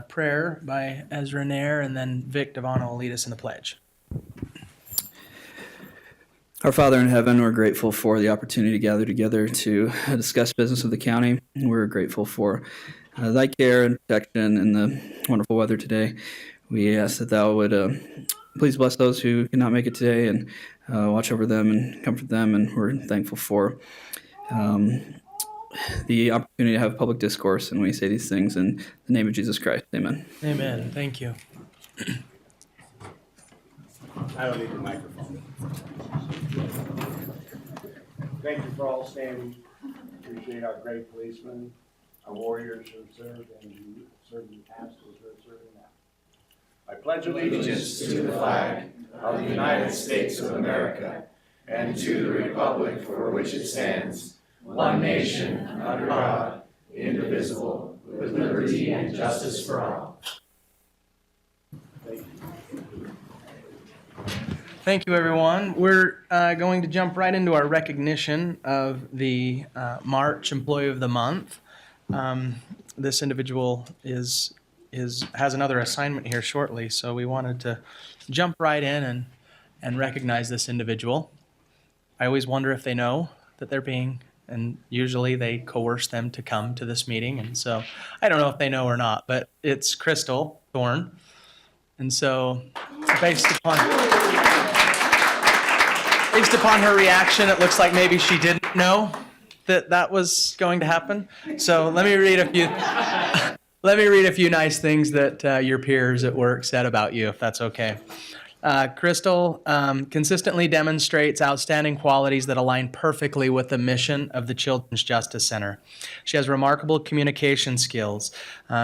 prayer by Ezra Nair, and then Vic Devano will lead us in the pledge. Our Father in heaven, we're grateful for the opportunity to gather together to discuss business of the county. We're grateful for thy care and protection and the wonderful weather today. We ask that thou would please bless those who cannot make it today and watch over them and comfort them. And we're thankful for the opportunity to have public discourse. And we say these things in the name of Jesus Christ. Amen. Amen. Thank you. I don't need the microphone. Thank you for all standing. Appreciate our great policemen, our warriors who have served and who served in the past, who are serving now. I pledge allegiance to the flag of the United States of America and to the republic for which it stands, one nation, under God, indivisible, with liberty and justice for all. Thank you. Thank you, everyone. We're going to jump right into our recognition of the March Employee of the Month. This individual has another assignment here shortly, so we wanted to jump right in and recognize this individual. I always wonder if they know that they're being, and usually they coerce them to come to this meeting, and so I don't know if they know or not, but it's Crystal Thorne. And so based upon her reaction, it looks like maybe she didn't know that was going to happen. So let me read a few nice things that your peers at work said about you, if that's okay. Crystal consistently demonstrates outstanding qualities that align perfectly with the mission of the Children's Justice Center. She has remarkable communication skills.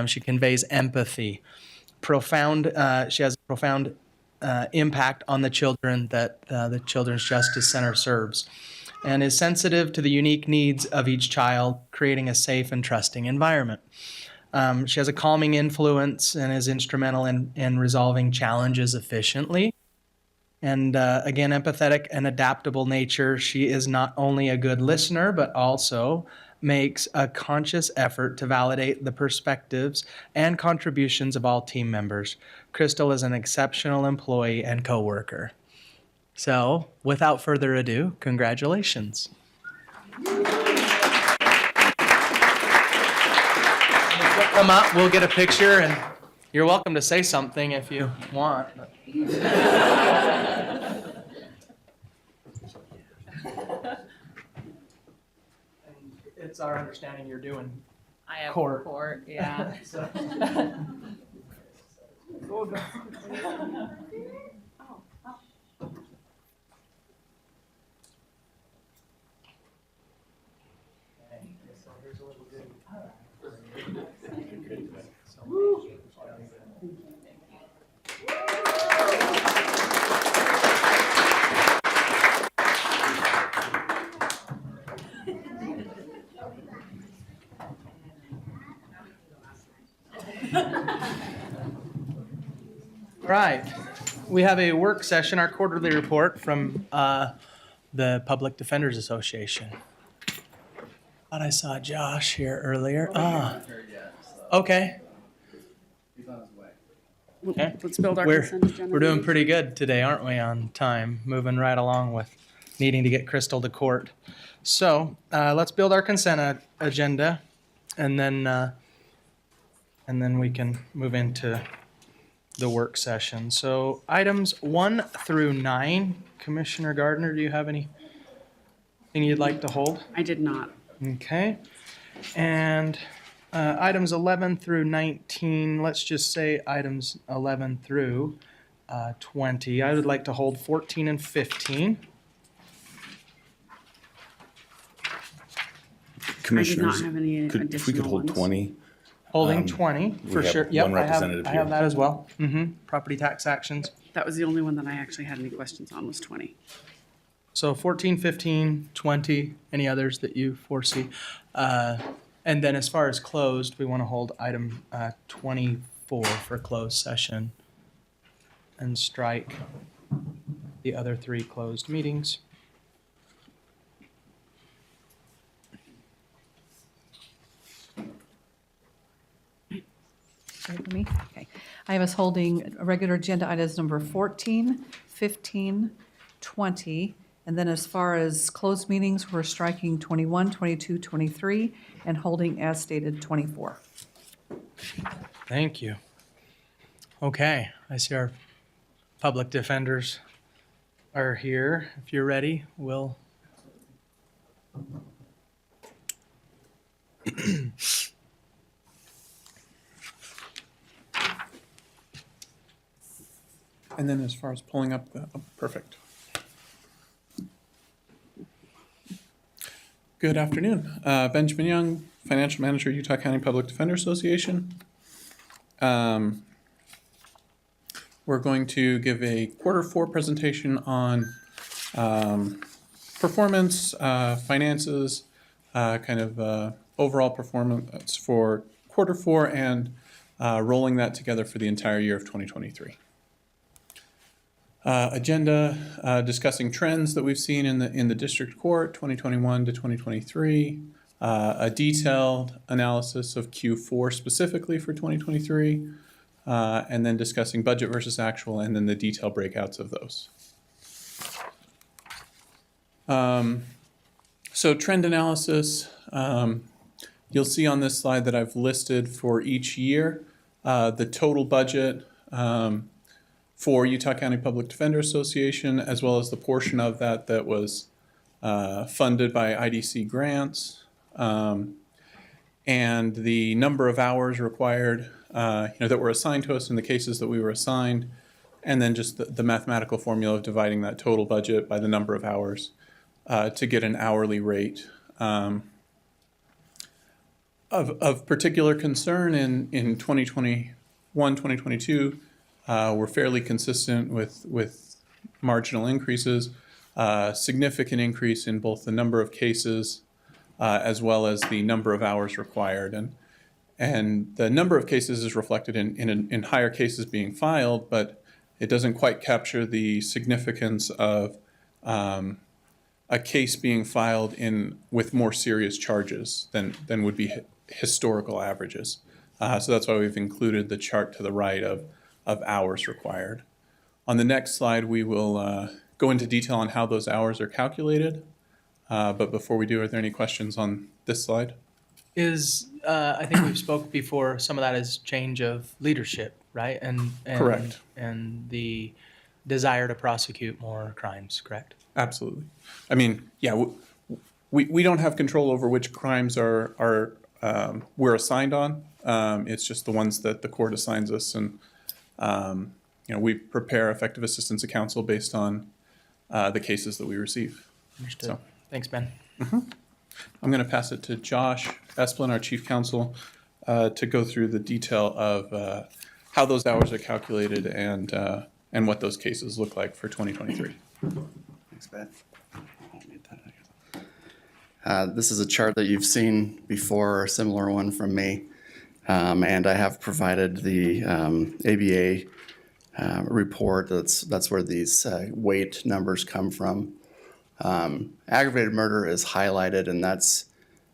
She conveys empathy. She has profound impact on the children that the Children's Justice Center serves, and is sensitive to the unique needs of each child, creating a safe and trusting environment. She has a calming influence and is instrumental in resolving challenges efficiently. And again, empathetic and adaptable nature. She is not only a good listener, but also makes a conscious effort to validate the perspectives and contributions of all team members. Crystal is an exceptional employee and coworker. So, without further ado, congratulations. Come up, we'll get a picture, and you're welcome to say something if you want. It's our understanding you're doing I have court, yeah. So. Right. We have a work session, our quarterly report from the Public Defenders Association. Thought I saw Josh here earlier. Okay. He's on his way. Okay. Let's build our consent agenda. We're doing pretty good today, aren't we, on time? Moving right along with needing to get Crystal to court. So let's build our consent agenda, and then we can move into the work session. So items 1 through 9, Commissioner Gardner, do you have anything you'd like to hold? I did not. Okay. And items 11 through 19, let's just say items 11 through 20. I would like to hold 14 and 15. I Commissioners, did not have any if we could additional hold ones. 20. Holding 20, for we have sure. Yep, one representative I have here. that as well. Property tax actions. That was the only one that I actually had any questions on, was 20. So 14, 15, 20, any others that you foresee? And then as far as closed, we want to hold item 24 for closed session and strike the other 3 closed meetings. Ready for me? Okay. I have us holding regular agenda items number 14, 15, 20, and then as far as closed meetings, we're striking 21, 22, 23, and holding as stated 24. Thank you. Okay, I see our public defenders are here. If you're ready, we'll. And then as far as pulling up the, oh, perfect. Good afternoon. Benjamin Young, Financial Manager, Utah County Public Defender Association. We're going to give a Q4 presentation on performance, finances, overall performance for Q4 and rolling that together for the entire year of 2023. Agenda discussing trends that we've seen in the district court 2021 to 2023, a detailed analysis of Q4 specifically for 2023, and then discussing budget versus actual, and then the detailed breakouts of those. So trend analysis, you'll see on this slide that I've listed for each year the total budget for Utah County Public Defender Association, as well as the portion of that that was funded by IDC grants, and the number of hours required that were assigned to us in the cases that we were assigned, and then just the mathematical formula of dividing that total budget by the number of hours to get an hourly rate. Of particular concern in 2021, 2022, we're fairly consistent with marginal increases, significant increase in both the number of cases as well as the number of hours required. And the number of cases is reflected in higher cases being filed, but it doesn't quite capture the significance of a case being filed with more serious charges than would be historical averages. So that's why we've included the chart to the right of hours required. On the next slide, we will go into detail on how those hours are calculated. But before we do, are there any questions on this slide? I think we've spoke before, some of that is change of leadership, right? And Correct. And the desire to prosecute more crimes, correct? Absolutely. I mean, yeah, we don't have control over which crimes we're assigned on. It's just the ones that the court assigns us, and we prepare effective assistance of counsel based on the cases that we receive. Understood. So. Thanks, Ben. I'm going to pass it to Josh Esplin, our chief counsel, to go through the detail of how those hours are calculated and what those cases look like for 2023. Thanks, Ben. This is a chart that you've seen before, or a similar one from me. And I have provided the ABA report. That's where these weight numbers come from. Aggravated murder is highlighted, and that's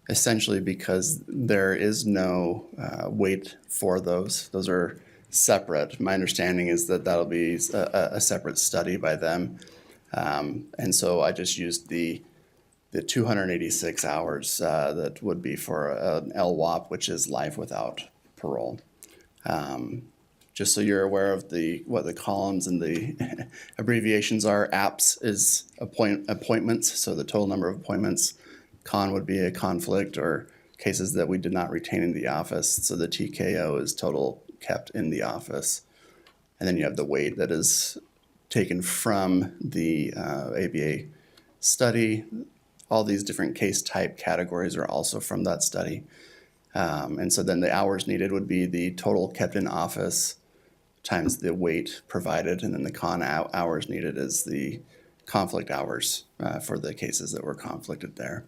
essentially because there is no weight for those. Those are separate. My understanding is that that'll be a separate study by them. And so I just used the 286 hours that would be for an LWOP, which is life without parole. Just so you're aware of what the columns and the abbreviations are. APPS is appointments, so the total number of appointments. CON would be a conflict or cases that we did not retain in the office. So the TKO is total kept in the office. And then you have the weight that is taken from the ABA study. All these different case type categories are also from that study. And so then the hours needed would be the total kept in office times the weight provided, and then the CON hours needed is the conflict hours for the cases that were conflicted there.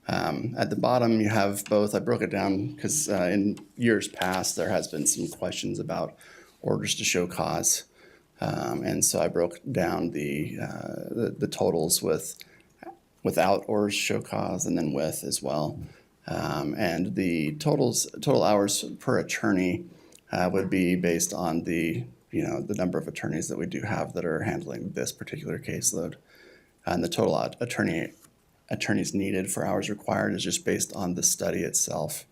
At the bottom, you have both. I broke it down because in years past, there has been some questions about orders to show cause. And so I broke down the totals without orders to show cause and then with as well. And the total hours per attorney would be based on the number of attorneys that we do have that are handling this particular caseload. And the total attorneys needed for hours required is just based on the study itself,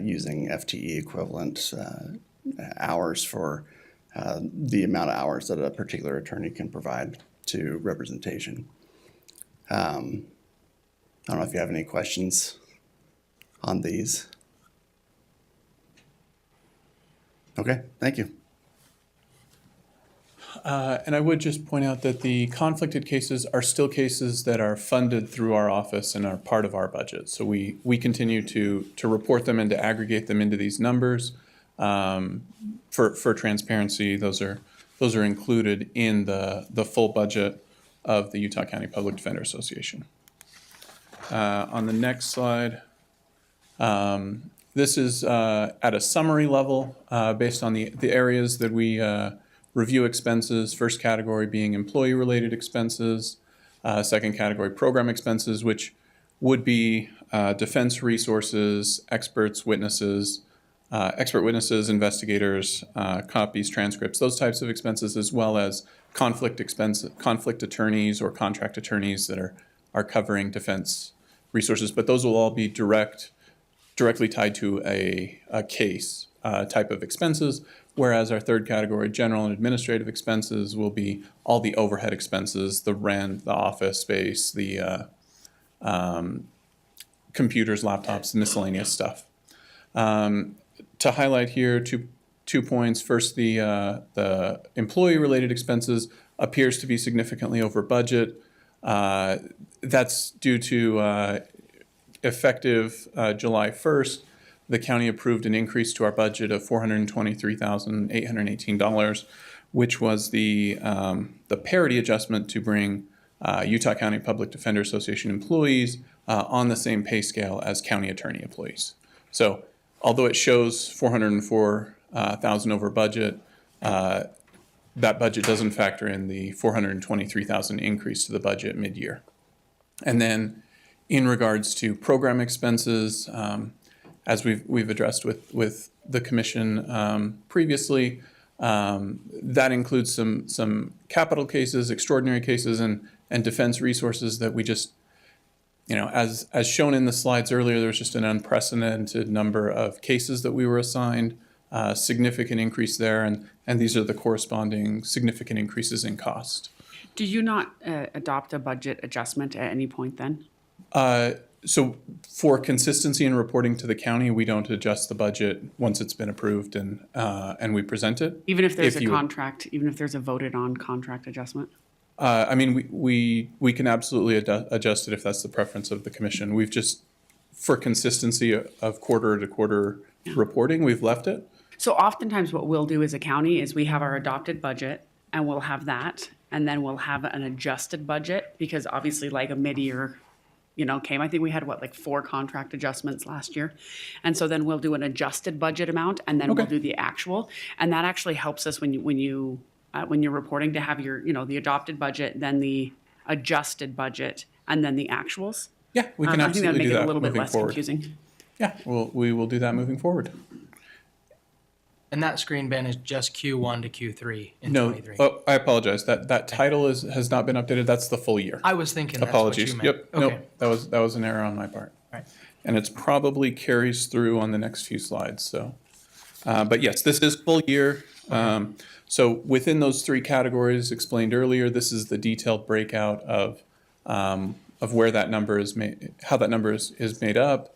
using FTE equivalent hours for the amount of hours that a particular attorney can provide to representation. I don't know if you have any questions on these. Okay, thank you. And I would just point out that the conflicted cases are still cases that are funded through our office and are part of our budget. So we continue to report them and to aggregate them into these numbers. For transparency, those are included in the full budget of the Utah County Public Defender Association. On the next slide, this is at a summary level based on the areas that we review expenses. First category being employee-related expenses. Second category, program expenses, which would be defense resources, expert witnesses, investigators, copies, transcripts, those types of expenses, as well as conflict attorneys or contract attorneys that are covering defense resources. But those will all be directly tied to a case type of expenses, whereas our third category, general and administrative expenses, will be all the overhead expenses, the rent, the office space, the computers, laptops, miscellaneous stuff. To highlight here, two points. First, the employee-related expenses appears to be significantly over budget. That's due to effective July 1st, the county approved an increase to our budget of $423,818, which was the parity adjustment to bring Utah County Public Defender Association employees on the same pay scale as county attorney employees. So although it shows $404,000 over budget, that budget doesn't factor in the $423,000 increase to the budget mid-year. And then in regards to program expenses, as we've addressed with the commission previously, that includes some capital cases, extraordinary cases, and defense resources that we just, as shown in the slides earlier, there's just an unprecedented number of cases that we were assigned, significant increase there, and these are the corresponding significant increases in cost. Did you not adopt a budget adjustment at any point then? So for consistency in reporting to the county, we don't adjust the budget once it's been approved and we present it. Even if there's even if there's a voted on contract adjustment? I mean, we can absolutely adjust it if that's the preference of the commission. We've just, for consistency of quarter to quarter reporting, we've left it. So oftentimes what we'll do as a county is we have our adopted budget and we'll have that, and then we'll have an adjusted budget because obviously like a mid-year came. I think we had 4 contract adjustments last year. And so then we'll do an adjusted budget amount and then we'll do the actual. And that actually helps us when you're reporting to have your, the adopted budget, then the adjusted budget, and then the actuals. Yeah, we can absolutely do that. I think that'd make it a little bit less forward. confusing. Yeah, we will do that moving forward. And that screen, Ben, is just Q1 to Q3 in No, 23. oh, I apologize. That title has not been updated. That's the full year. I was thinking that's Apologies. what you meant. Yep. Okay. Nope. That was an error on my part. Right. And it's probably carries through on the next few slides. So, but yes, this is full year. So within those 3 categories explained earlier, this is the detailed breakout of where that number is made, how that number is made up.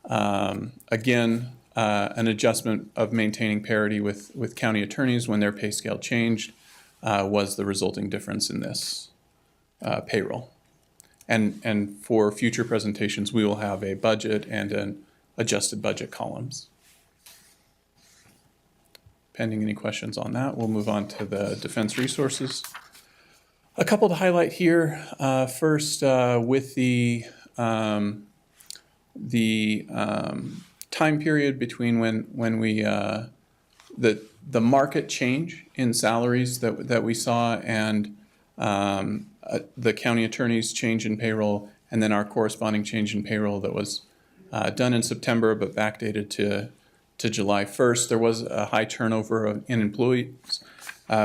Again, an adjustment of maintaining parity with county attorneys when their pay scale changed was the resulting difference in this payroll. And for future presentations, we will have a budget and an adjusted budget columns. Pending any questions on that, we'll move on to the defense resources. A couple to highlight here. First, with the time period between when we the market change in salaries that we saw and the county attorney's change in payroll, and then our corresponding change in payroll that was done in September but backdated to to July 1st. There was a high turnover in employees.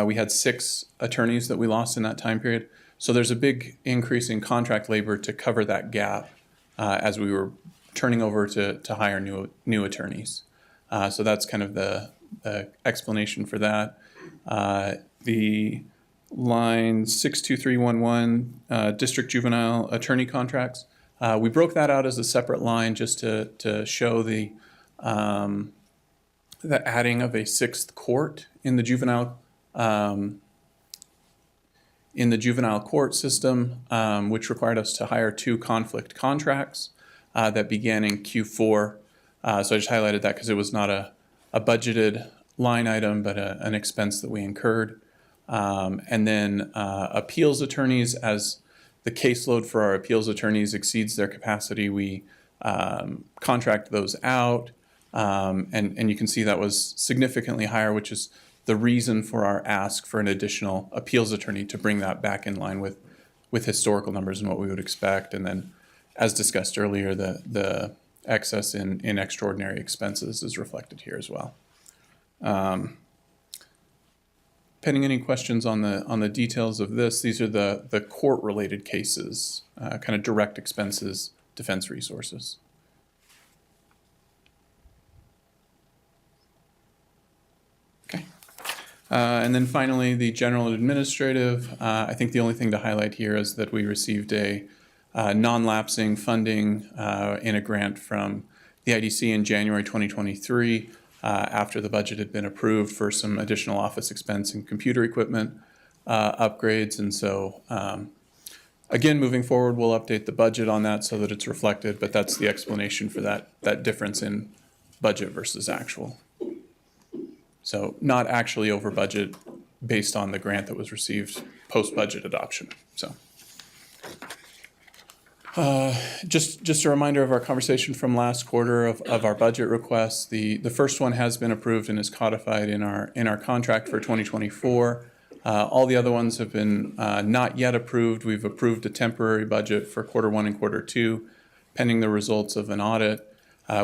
We had 6 attorneys that we lost in that time period. So there's a big increase in contract labor to cover that gap as we were turning over to hire new attorneys. So that's kind of the explanation for that. The line 62311, district juvenile attorney contracts. We broke that out as a separate line just to show the adding of a 6th court in the juvenile court system, which required us to hire 2 conflict contracts that began in Q4. So I just highlighted that because it was not a budgeted line item, but an expense that we incurred. And then appeals attorneys, as the caseload for our appeals attorneys exceeds their capacity, we contract those out. And you can see that was significantly higher, which is the reason for our ask for an additional appeals attorney to bring that back in line with historical numbers and what we would expect. And then, as discussed earlier, the excess in extraordinary expenses is reflected here as well. Pending any questions on the details of this, these are the court-related cases, kind of direct expenses, defense resources. Okay. And then finally, the general and administrative. I think the only thing to highlight here is that we received a non-lapsing funding in a grant from the IDC in January 2023 after the budget had been approved for some additional office expense and computer equipment upgrades. And so, again, moving forward, we'll update the budget on that so that it's reflected, but that's the explanation for that difference in budget versus actual. So not actually over budget based on the grant that was received post-budget adoption. So just a reminder of our conversation from last quarter of our budget requests. The first one has been approved and is codified in our contract for 2024. All the other ones have been not yet approved. We've approved a temporary budget for Q1 and Q2, pending the results of an audit.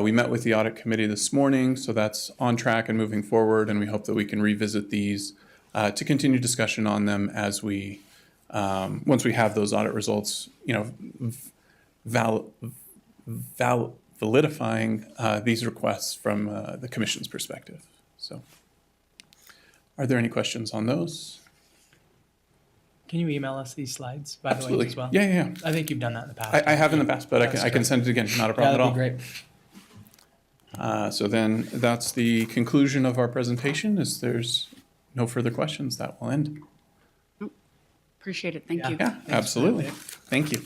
We met with the audit committee this morning, so that's on track and moving forward, and we hope that we can revisit these to continue discussion on them as we, once we have those audit results, validifying these requests from the commission's perspective. So, are there any questions on those? Can you email us these slides, by the way, Absolutely. as well? Yeah. I think you've done that in the past. I have in the past, but I can send it again. Not a problem at all. That'd be great. So then that's the conclusion of our presentation. As there's no further questions, that will end. Appreciate it. Thank you. Yeah, absolutely. Thank you.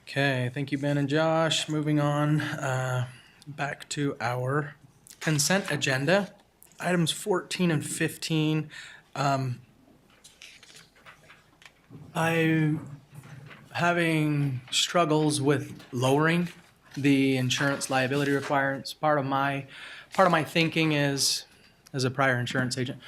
Okay, thank you, Ben and Josh. Moving on back to our consent agenda. Items 14 and 15. I'm having struggles with lowering the insurance liability requirements. Part of my thinking is, as a prior insurance agent,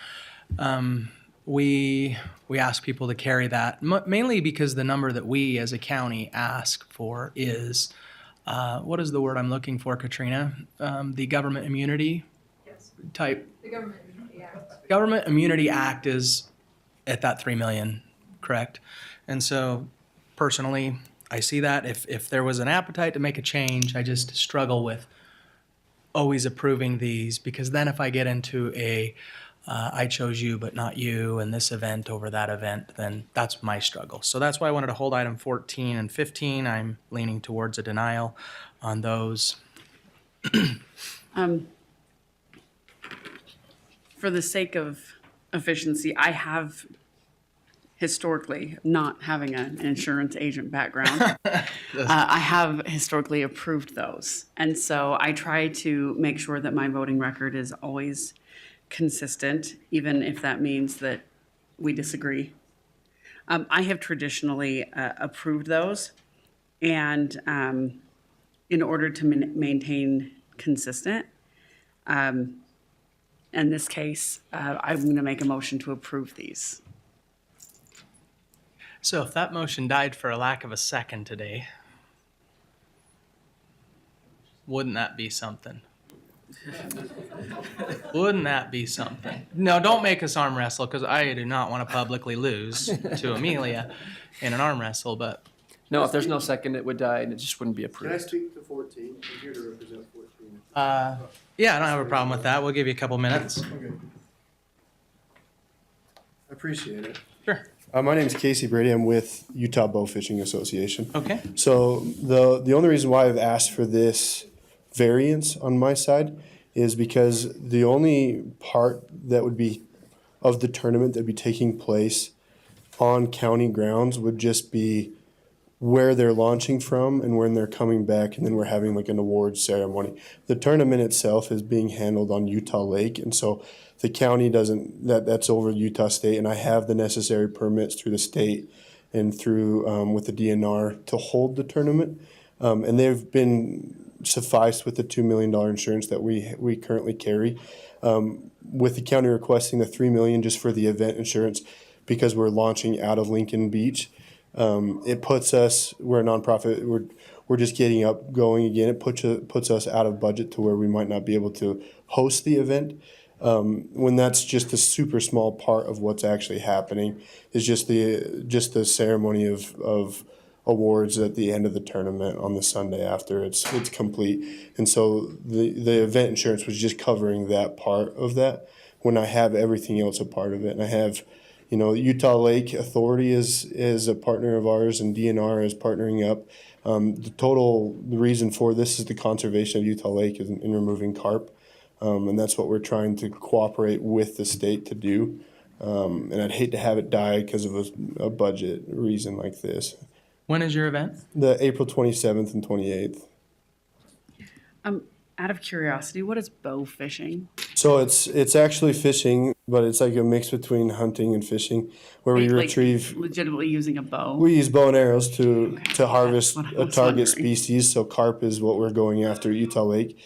we ask people to carry that mainly because the number that we as a county ask for is what is the word I'm looking for, Katrina? The government immunity type. The Government Immunity Act. Government Immunity Act is at that 3 million, correct? And so personally, I see that if there was an appetite to make a change, I just struggle with always approving these, because then if I get into I chose you but not you and this event over that event, then that's my struggle. So that's why I wanted to hold item 14 and 15. I'm leaning towards a denial on those. For the sake of efficiency, I have historically, not having an insurance agent background, I have historically approved those. And so I try to make sure that my voting record is always consistent, even if that means that we disagree. I have traditionally approved those, and in order to maintain consistent, in this case, I'm going to make a motion to approve these. So if that motion died for a lack of a second today, Wouldn't that be something? Wouldn't that be something? No, don't make us arm wrestle, because I do not want to publicly lose to Amelia in an arm wrestle, but No, if there's no second, it would die and it just wouldn't be Can I approved. speak to 14? I'm here to represent 14. yeah, I don't have a problem with that. We'll give you a couple minutes. Okay. I appreciate it. Sure. My name is Casey Brady. I'm with Utah Bow Fishing Association. Okay. So the only reason why I've asked for this variance on my side is because the only part that would be of the tournament that would be taking place on county grounds would just be where they're launching from and when they're coming back, and then we're having like an awards ceremony. The tournament itself is being handled on Utah Lake, and so the county doesn't, that's over Utah State, and I have the necessary permits through the state and through with the DNR to hold the tournament, and they've been sufficed with the $2 million insurance that we currently carry, with the county requesting the $3 million just for the event insurance because we're launching out of Lincoln Beach. It puts us, we're a nonprofit, we're just getting up going again. It puts us out of budget to where we might not be able to host the event. When that's just a super small part of what's actually happening, is just the ceremony of awards at the end of the tournament on the Sunday after it's complete. And so the event insurance was just covering that part of that, when I have everything else a part of it. And I have, Utah Lake Authority is a partner of ours, and DNR is partnering up. The reason for this is the conservation of Utah Lake in removing carp. And that's what we're trying to cooperate with the state to do. And I'd hate to have it die because of a budget reason like this. When is your event? The April 27th and 28th. Out of curiosity, what is bow fishing? So it's actually fishing, but it's like a mix between hunting and fishing, where we Like, retrieve. legitimately using a bow. We use bow and arrows to harvest That's what I a was target wondering. species. So carp is what we're going after at Utah Lake.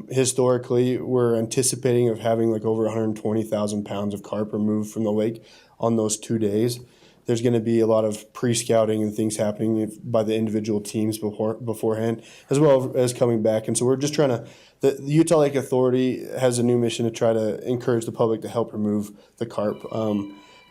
Historically, we're anticipating of having like over 120,000 pounds of carp removed from the lake on those 2 days. There's going to be a lot of pre-scouting and things happening by the individual teams beforehand, as well as coming back. And so we're just trying to, the Utah Lake Authority has a new mission to try to encourage the public to help remove the carp.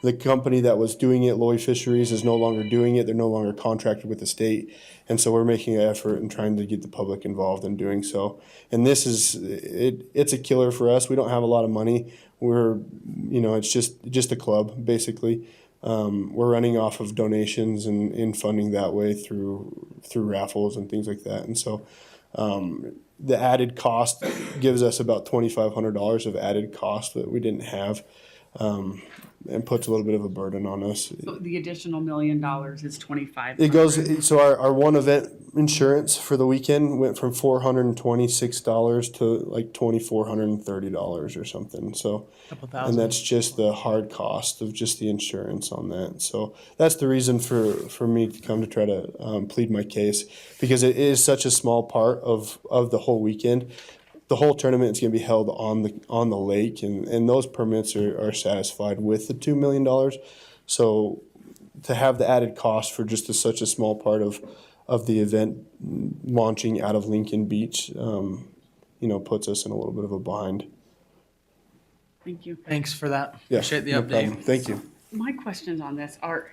The company that was doing it, Loy Fisheries, is no longer doing it. They're no longer contracted with the state. And so we're making an effort and trying to get the public involved in doing so. And this is, it's a killer for us. We don't have a lot of money. It's just a club, basically. We're running off of donations and funding that way through raffles and things like that. And so the added cost gives us about $2,500 of added cost that we didn't have, and puts a little bit of a burden on us. So the additional $1 million is 25. It goes, so our one event insurance for the weekend went from $426 to like $2,430 or something. So, Couple and thousand. that's just the hard cost of just the insurance on that. So that's the reason for me to come to try to plead my case, because it is such a small part of the whole weekend. The whole tournament is going to be held on the lake, and those permits are satisfied with the $2 million. So to have the added cost for just such a small part of the event launching out of Lincoln Beach, puts us in a little bit of a bind. Thank you. Thanks for that. Yeah, Appreciate the no update. problem. Thank you. My questions on this are,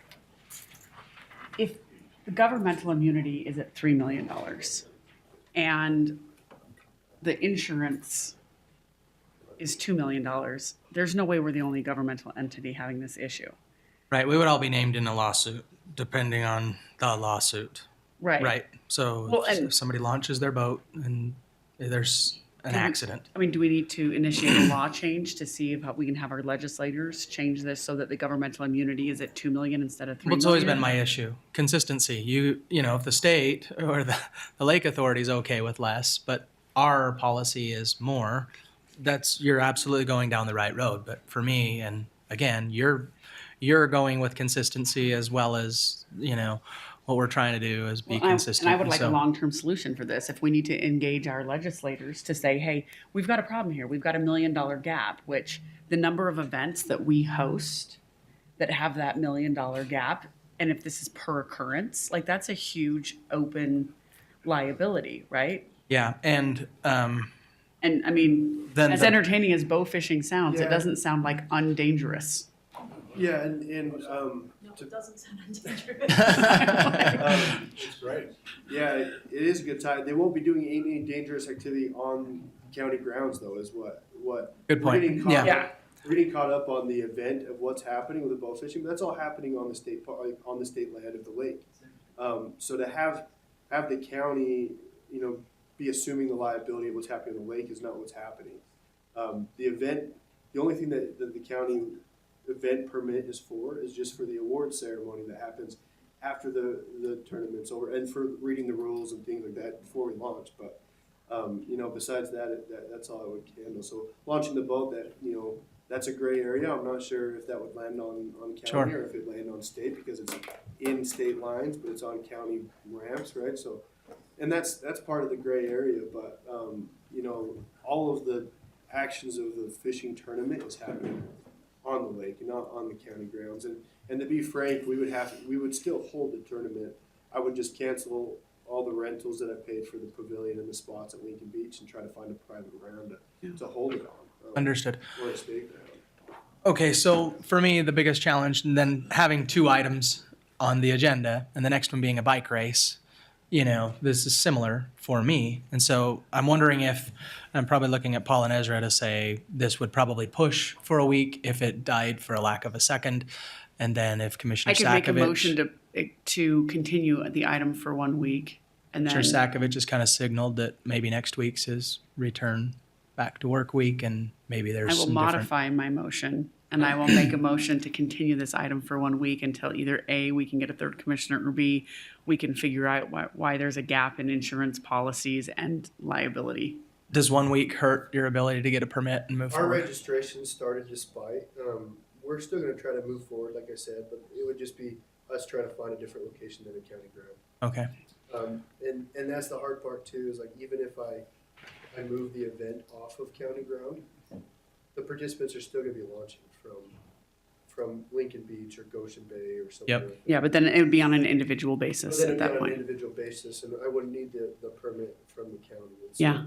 if the governmental immunity is at $3 million and the insurance is $2 million, there's no way we're the only governmental entity having this issue. Right, we would all be named in a lawsuit, depending on the lawsuit. Right. Right, so Well, if and- somebody launches their boat and there's an accident. I mean, do we need to initiate a law change to see if we can have our legislators change this so that the governmental immunity is at 2 million instead of 3 Well, million? it's always been my issue, consistency. If the state or the lake authority is okay with less, but our policy is more, you're absolutely going down the right road. But for me, and again, you're going with consistency as well as, what we're trying to do is be consistent. And I would like a So- long-term solution for this. If we need to engage our legislators to say, hey, we've got a problem here. We've got $1 million gap, which the number of events that we host that have that $1 million gap, and if this is per occurrence, like that's a huge open liability, right? Yeah, and And I mean, Then as the- entertaining as bow fishing sounds, it Yeah. doesn't sound like undangerous. Yeah, and It doesn't sound dangerous. it's great. Yeah, it is a good time. They won't be doing any dangerous activity on county grounds, though. Is what Good point. We're getting caught, Yeah. We're getting caught up on the event of what's happening with the bow fishing, but that's all happening on the state like on the state land of the lake. So to have the county, be assuming the liability of what's happening in the lake is not what's happening. The only thing that the county event permit is just for the award ceremony that happens after the tournament's over, and for reading the rules and things like that before we launch. But besides that, that's all I would handle. So launching the boat, that's a gray area. I'm not sure if that would land on county or if it land on state, because it's in state lines, but it's on county ramps, right? So, and that's part of the gray area. But all of the actions of the fishing tournament is happening on the lake, not on the county grounds. And to be frank, we would still hold the tournament. I would just cancel all the rentals that I paid for the pavilion and the spots at Lincoln Beach and try to find a private round to hold it on. Understood. Or a state ground. Okay, so for me, the biggest challenge, and then having 2 items on the agenda, and the next one being a bike race, this is similar for me. And so I'm wondering if, I'm probably looking at Paul and Ezra to say this would probably push for a week if it died for a lack of a second. And then if Commissioner I could make a Sakovic, motion to continue the item for 1 week, and then Commissioner Sakovic just kind of signaled that maybe next week's his return back to work week, and maybe there's I will some different. modify my motion, and I will make a motion to continue this item for 1 week until either A, we can get a third commissioner, or B, we can figure out why there's a gap in insurance policies and liability. Does 1 week hurt your ability to get a permit and move Our forward? registration started despite. We're still going to try to move forward, like I said, but it would just be us trying to find a different location than a county ground. Okay. And that's the hard part too, is like, even if I move the event off of county ground, the participants are still gonna be launching from Lincoln Beach or Goshen Bay or something. Yep. like that. Yeah, but then it would be on an individual But basis then at it'd that be on an point. individual basis, and I wouldn't need the permit from the county. And so Yeah.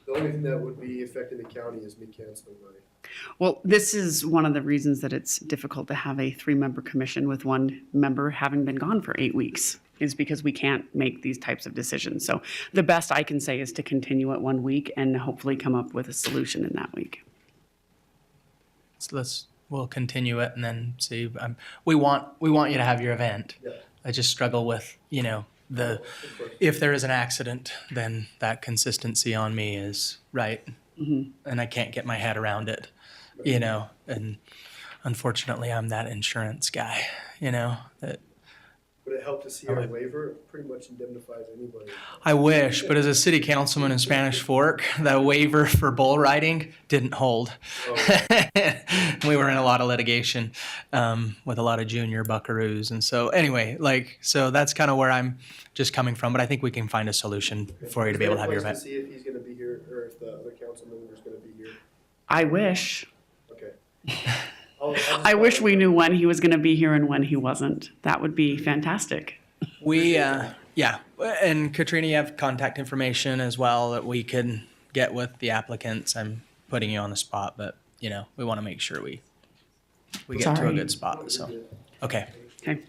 The only thing that would be affecting the county is me canceling my. Well, this is one of the reasons that it's difficult to have a 3-member commission with 1 member having been gone for 8 weeks, is because we can't make these types of decisions. So the best I can say is to continue it 1 week and hopefully come up with a solution in that week. So we'll continue it and then see. We want you to have your event. Yeah. I just struggle with, if there is an accident, then that consistency on me is right. Mm-hmm. And I can't get my head around it, and unfortunately I'm that insurance guy, that Would it help to see our waiver? It pretty much indemnifies anybody. I wish, but as a city councilman in Spanish Fork, the waiver for bull riding didn't hold. We were in a lot of litigation with a lot of junior buckaroos. And so anyway, so that's kind of where I'm just coming from, but I think we can find a solution for you to be able to have your event. To see if he's gonna be here, or if the other council member is gonna be here. I wish. Okay. I'll just I wish follow we up. knew when he was going to be here and when he wasn't. That would be fantastic. We, yeah, and Katrina, you have contact information as well that we can get with the applicants. I'm putting you on the spot, but, we want to make sure we get to a Sorry. good spot, so, okay. Okay.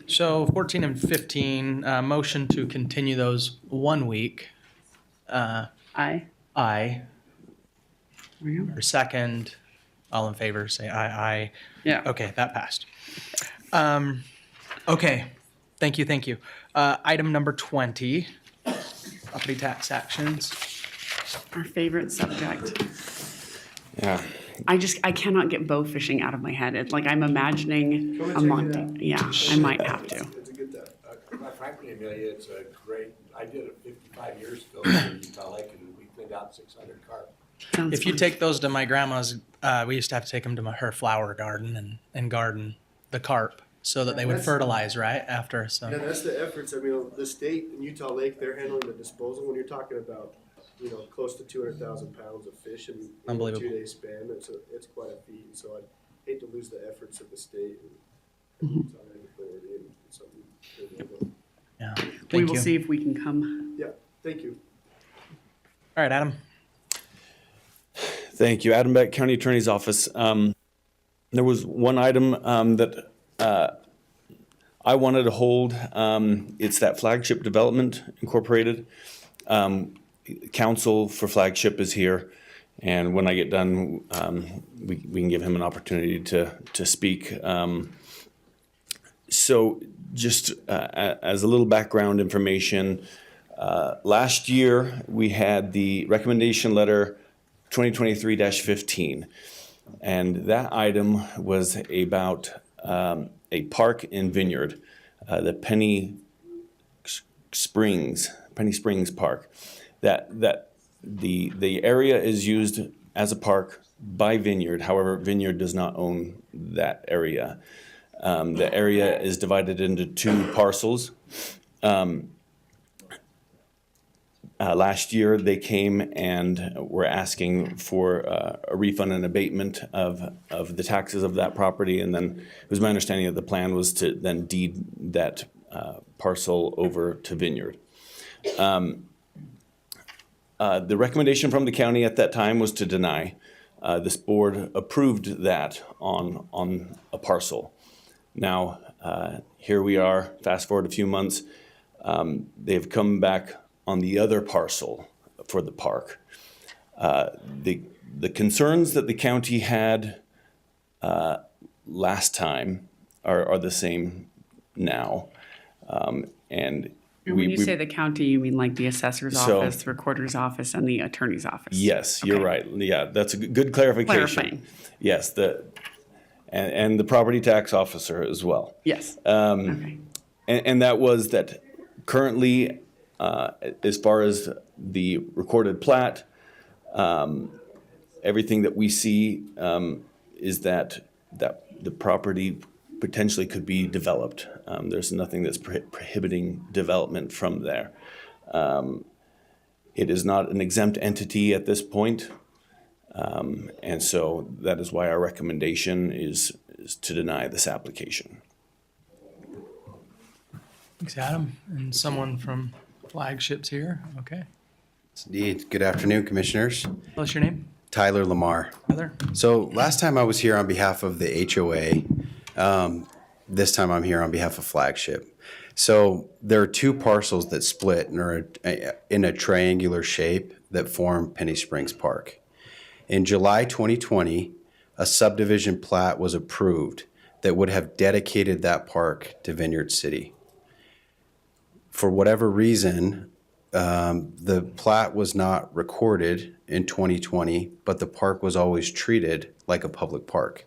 So 14 and 15, motion to continue those 1 week. Aye. Aye. Yeah. Or second, all in favor, say aye. Yeah. Okay, that passed. Okay, thank you. Item number 20, property tax actions. Our favorite subject. Yeah. I cannot get bow fishing out of my head. It's like I'm imagining Come and a check it Monte. out. Yeah, I might have to. It's a good time. Quite frankly, Amelia, it's a great, I did it 55 years ago in Utah Lake, and we cleaned out 600 carp. Sounds If you fun. take those to my grandma's, we used to have to take them to her flower garden and garden the carp so that they would That's- fertilize right after. Yeah, So that's the efforts. I mean, the state in Utah Lake, they're handling the disposal. When you're talking about, close to 200,000 pounds of fish in a Unbelievable. 2-day span, it's quite a feat. And so I'd hate to lose the efforts of the state and Utah Lake Authority and something. yeah, we thank will you. see if we can come. Yeah, thank you. All right, Adam. Thank you. Adam Beck, County Attorney's Office. There was one item that I wanted to hold. It's that Flagship Development Incorporated. Counsel for Flagship is here, and when I get done, we can give him an opportunity to speak. So just as a little background information, last year we had the recommendation letter 2023-15, and that item was about a park in Vineyard, the Penny Springs Park. That the area is used as a park by Vineyard. However, Vineyard does not own that area. The area is divided into 2 parcels. Last year, they came and were asking for a refund and abatement of the taxes of that property. And then it was my understanding that the plan was to then deed that parcel over to Vineyard. The recommendation from the county at that time was to deny. This board approved that on a parcel. Now, here we are, fast forward a few months, they've come back on the other parcel for the park. The concerns that the county had last time are the same now. And When you say the county, you mean like the assessor's So- office, the recorder's office, and the attorney's office? yes, you're Okay. right. Yeah, that's a good clarification. Clarifying. Yes, and the property tax officer as well. Yes. Okay. And that was that currently, as far as the recorded plat, everything that we see is that the property potentially could be developed. There's nothing that's prohibiting development from there. It is not an exempt entity at this point. And so that is why our recommendation is to deny this application. Thanks, Adam. And someone from Flagship's here. Okay. Indeed. Good afternoon, Commissioners. Tell us your name, Tyler Lamar. brother. So last time I was here on behalf of the HOA. This time I'm here on behalf of Flagship. So there are 2 parcels that split and are in a triangular shape that form Penny Springs Park. In July 2020, a subdivision plat was approved that would have dedicated that park to Vineyard City. For whatever reason, the plat was not recorded in 2020, but the park was always treated like a public park.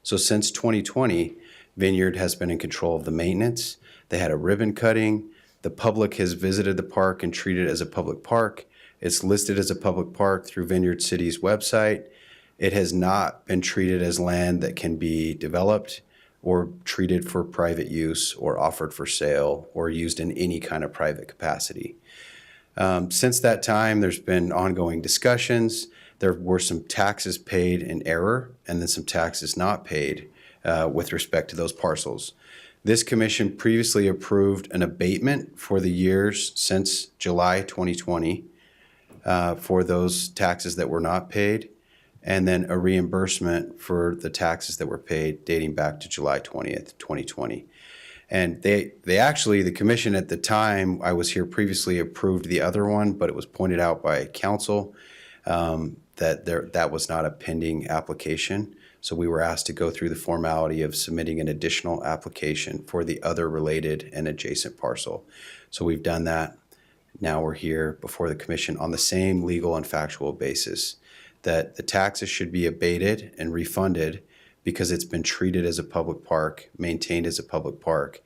So since 2020, Vineyard has been in control of the maintenance. They had a ribbon cutting. The public has visited the park and treated it as a public park. It's listed as a public park through Vineyard City's website. It has not been treated as land that can be developed or treated for private use or offered for sale or used in any kind of private capacity. Since that time, there's been ongoing discussions. There were some taxes paid in error and then some taxes not paid with respect to those parcels. This commission previously approved an abatement for the years since July 2020 for those taxes that were not paid, and then a reimbursement for the taxes that were paid dating back to July 20th, 2020. And they actually, the commission at the time I was here previously approved the other one, but it was pointed out by council that was not a pending application. So we were asked to go through the formality of submitting an additional application for the other related and adjacent parcel. So we've done that. Now we're here before the commission on the same legal and factual basis that the taxes should be abated and refunded because it's been treated as a public park, maintained as a public park.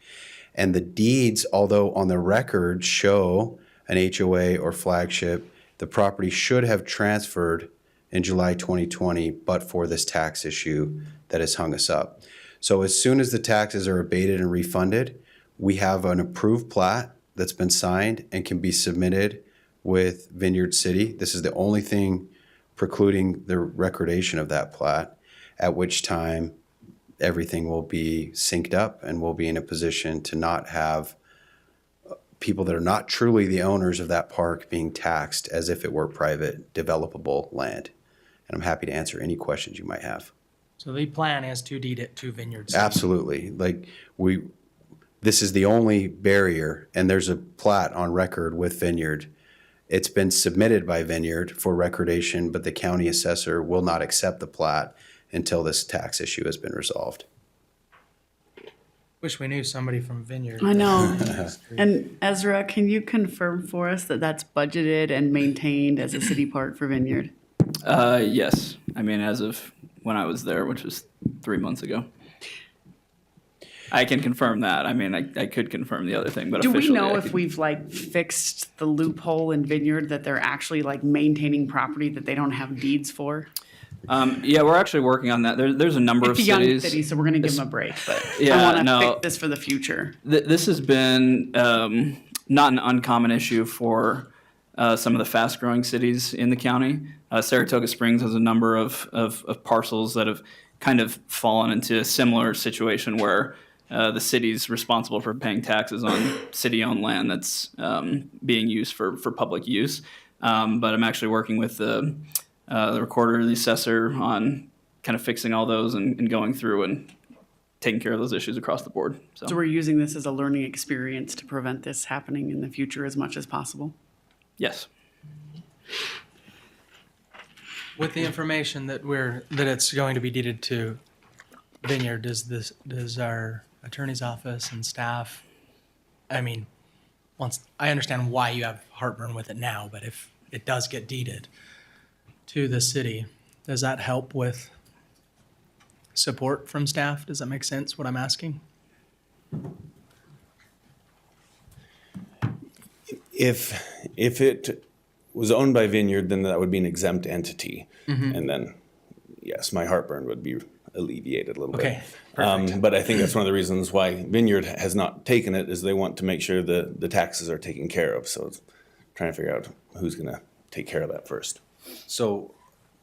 And the deeds, although on the record show an HOA or Flagship, the property should have transferred in July 2020, but for this tax issue that has hung us up. So as soon as the taxes are abated and refunded, we have an approved plat that's been signed and can be submitted with Vineyard City. This is the only thing precluding the recordation of that plat, at which time everything will be synced up and we'll be in a position to not have people that are not truly the owners of that park being taxed as if it were private developable land. And I'm happy to answer any questions you might have. So the plan is to deed it to Vineyard City. Absolutely. This is the only barrier, and there's a plat on record with Vineyard. It's been submitted by Vineyard for recordation, but the county assessor will not accept the plat until this tax issue has been resolved. Wish we knew somebody from Vineyard. I know. And Ezra, can you confirm for us that that's budgeted and maintained as a city park for Vineyard? Yes. I mean, as of when I was there, which was 3 months ago. I can confirm that. I mean, I could confirm the other thing, but Do we officially know I if can- we've fixed the loophole in Vineyard that they're actually maintaining property that they don't have deeds for? Yeah, we're actually working on that. There's a number It's a of young cities. city, so we're gonna give them a break, but Yeah, I wanna no. fix this for the future. This has been not an uncommon issue for some of the fast-growing cities in the county. Saratoga Springs has a number of parcels that have kind of fallen into a similar situation where the city's responsible for paying taxes on city-owned land that's being used for public use. But I'm actually working with the recorder, the assessor, on kind of fixing all those and going through and taking care of those issues across the board. So we're using this as a learning experience to prevent this happening in the future as much as possible? Yes. With the information that it's going to be deeded to Vineyard, does our attorney's office and staff, I mean, I understand why you have heartburn with it now, but if it does get deeded to the city, does that help with support from staff? Does that make sense, what I'm asking? If it was owned by Vineyard, then that would be an exempt entity. And then, yes, my heartburn would be alleviated a little Okay, bit. perfect. But I think that's one of the reasons why Vineyard has not taken it, is they want to make sure the taxes are taken care of. So it's trying to figure out who's going to take care of that first. So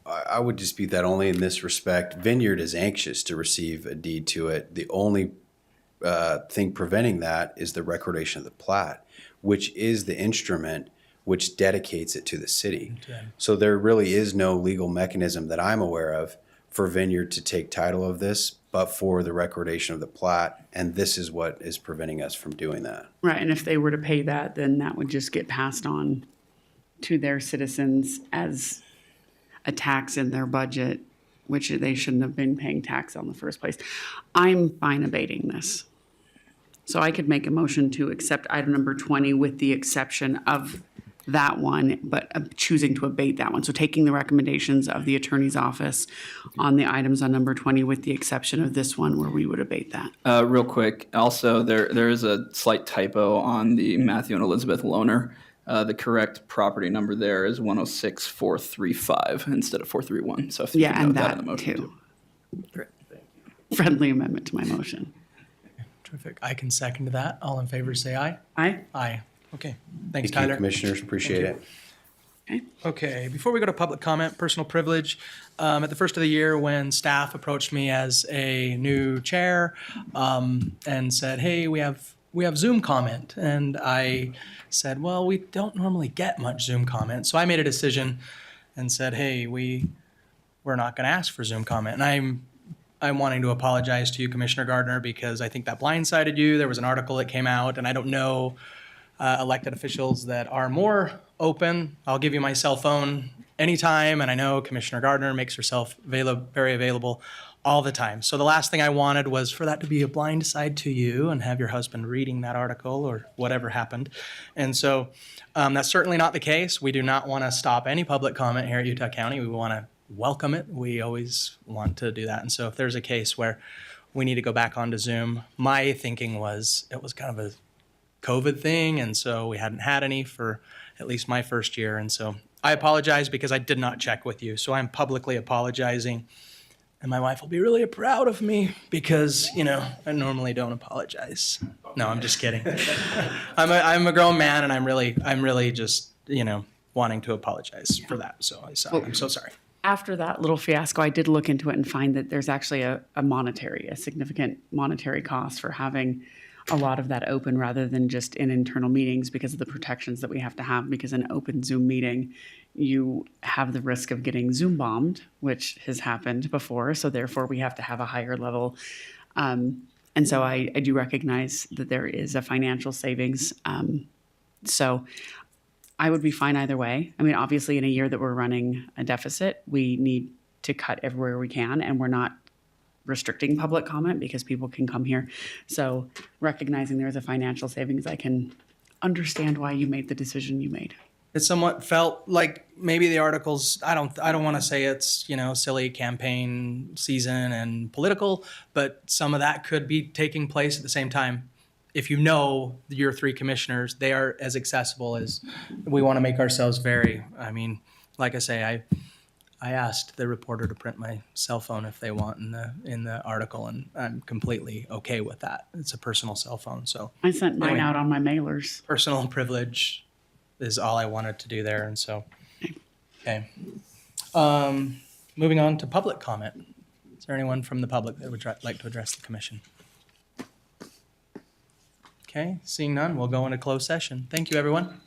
I would dispute that only in this respect. Vineyard is anxious to receive a deed to it. The only thing preventing that is the recordation of the plat, which is the instrument which dedicates it to the city. Okay. So there really is no legal mechanism that I'm aware of for Vineyard to take title of this, but for the recordation of the plat, and this is what is preventing us from doing that. Right, and if they were to pay that, then that would just get passed on to their citizens as a tax in their budget, which they shouldn't have been paying tax on in the first place. I'm fine abating this. So I could make a motion to accept item number 20 with the exception of that one, but choosing to abate that one. So taking the recommendations of the attorney's office on the items on number 20 with the exception of this one where we would abate that. Real quick, also, there is a slight typo on the Matthew and Elizabeth loaner. The correct property number there is 106,435 instead of 431. So if you Yeah, could and note that in that the motion too. Great. Friendly amendment to my motion. Terrific. I can second that. All in favor, say aye. Aye? Aye. Okay. Thanks, Thank you, Tyler. Commissioners, appreciate it. Okay. Okay, before we go to public comment, personal privilege, at the first of the year when staff approached me as a new chair and said, hey, we have Zoom comment. And I said, well, we don't normally get much Zoom comment. So I made a decision and said, hey, we're not going to ask for Zoom comment. And I'm wanting to apologize to you, Commissioner Gardner, because I think that blindsided you. There was an article that came out, and I don't know elected officials that are more open. I'll give you my cell phone anytime, and I know Commissioner Gardner makes herself very available all the time. So the last thing I wanted was for that to be a blind side to you and have your husband reading that article or whatever happened. And so that's certainly not the case. We do not want to stop any public comment here at Utah County. We want to welcome it. We always want to do that. And so if there's a case where we need to go back onto Zoom, my thinking was it was kind of a COVID thing, and so we hadn't had any for at least my first year. And so I apologize because I did not check with you. So I'm publicly apologizing. And my wife will be really proud of me because, I normally don't apologize. No, I'm just kidding. I'm a grown man, and I'm really just, wanting to apologize for that. So I'm so sorry. After that little fiasco, I did look into it and find that there's actually a significant monetary cost for having a lot of that open rather than just in internal meetings because of the protections that we have to have. Because an open Zoom meeting, you have the risk of getting Zoom bombed, which has happened before. So therefore, we have to have a higher level. And so I do recognize that there is a financial savings. So I would be fine either way. I mean, obviously, in a year that we're running a deficit, we need to cut everywhere we can, and we're not restricting public comment because people can come here. So recognizing there's a financial savings, I can understand why you made the decision you made. It somewhat felt like maybe the articles, I don't want to say it's, silly campaign season and political, but some of that could be taking place at the same time. If you know your three commissioners, they are as accessible as we want to make ourselves very. I mean, like I say, I asked the reporter to print my cell phone if they want in the article, and I'm completely okay with that. It's a personal cell phone, so I sent mine Anyway. out on my mailers. personal privilege is all I wanted to do there, and so, okay. Moving on to public comment. Is there anyone from the public that would like to address the commission? Okay, seeing none, we'll go into closed session. Thank you, everyone.